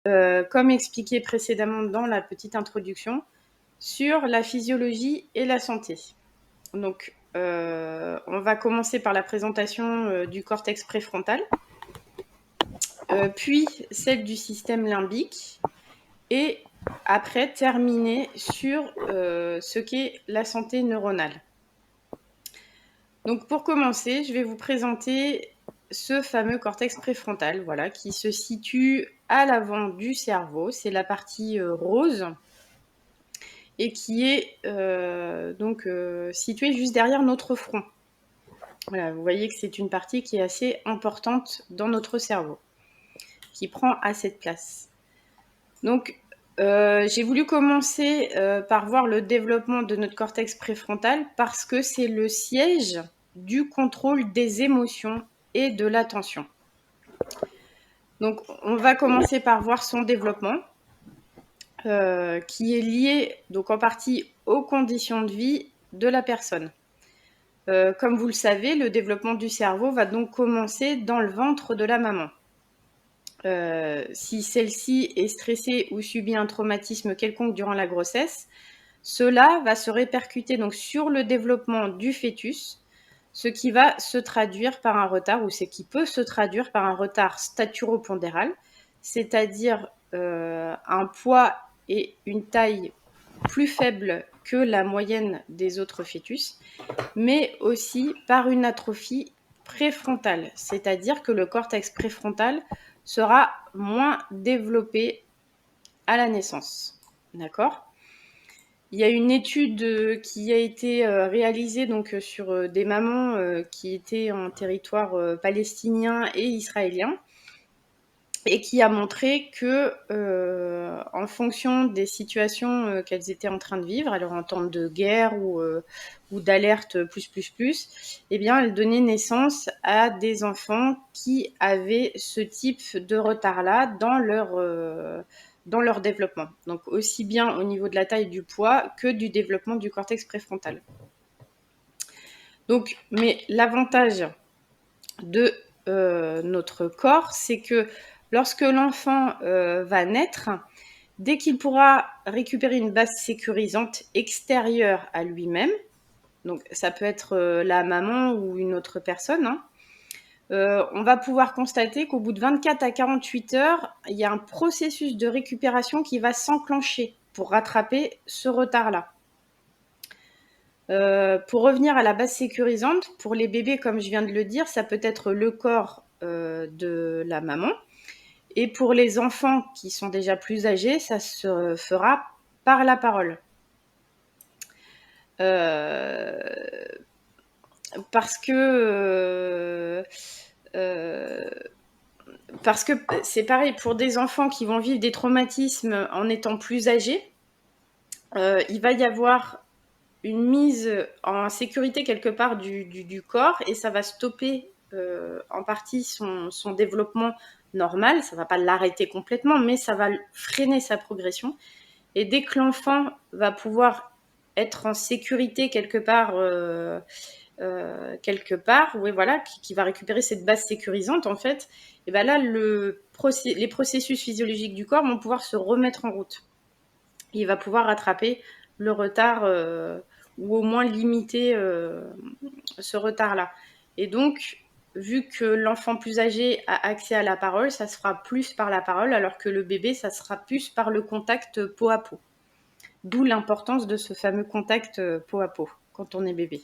comme expliqué précédemment dans la petite introduction, sur la physiologie et la santé. Donc, on va commencer par la présentation du cortex préfrontal, puis celle du système limbique, et après terminer sur ce qu'est la santé neuronale. Donc, pour commencer, je vais vous présenter ce fameux cortex préfrontal, voilà, qui se situe à l'avant du cerveau. C'est la partie rose et qui est située juste derrière notre front. Voilà, vous voyez que c'est une partie qui est assez importante dans notre cerveau, qui prend assez de place. Donc, j'ai voulu commencer par voir le développement de notre cortex préfrontal parce que c'est le siège du contrôle des émotions et de l'attention. Donc, on va commencer par voir son développement, qui est lié donc en partie aux conditions de vie de la personne. Comme vous le savez, le développement du cerveau va donc commencer dans le ventre de la maman. Si celle-ci est stressée ou subit un traumatisme quelconque durant la grossesse, cela va se répercuter donc sur le développement du fœtus, ce qui va se traduire par un retard, ou ce qui peut se traduire par un retard staturopondéral, c'est-à-dire un poids et une taille plus faibles que la moyenne des autres fœtus, mais aussi par une atrophie préfrontale, c'est-à-dire que le cortex préfrontal sera moins développé à la naissance. D'accord ? Il y a une étude qui a été réalisée donc, sur des mamans qui étaient en territoire palestinien et israélien, et qui a montré que, en fonction des situations qu'elles étaient en train de vivre, alors en temps de guerre ou d'alerte eh bien, elles donnaient naissance à des enfants qui avaient ce type de retard-là dans leur développement. Donc, aussi bien au niveau de la taille, du poids, que du développement du cortex préfrontal. Donc, mais l'avantage de notre corps, c'est que lorsque l'enfant va naître, dès qu'il pourra récupérer une base sécurisante extérieure à lui-même, donc ça peut être la maman ou une autre personne, hein, on va pouvoir constater qu'au bout de 24 à 48 heures, il y a un processus de récupération qui va s'enclencher pour rattraper ce retard-là. Pour revenir à la base sécurisante, pour les bébés, comme je viens de le dire, ça peut être le corps de la maman. Et pour les enfants qui sont déjà plus âgés, ça se fera par la parole. Parce que c'est pareil, pour des enfants qui vont vivre des traumatismes en étant plus âgés, il va y avoir une mise en sécurité quelque part du corps, et ça va stopper en partie son développement normal. Ça ne va pas l'arrêter complètement, mais ça va freiner sa progression. Et dès que l'enfant va pouvoir être en sécurité quelque part, oui, voilà, qui va récupérer cette base sécurisante, en fait, et ben là, les processus physiologiques du corps vont pouvoir se remettre en route. Il va pouvoir rattraper le retard ou au moins limiter ce retard-là. Et donc, vu que l'enfant plus âgé a accès à la parole, ça se fera plus par la parole, alors que le bébé, ça sera plus par le contact peau à peau. D'où l'importance de ce fameux contact peau à peau quand on est bébé.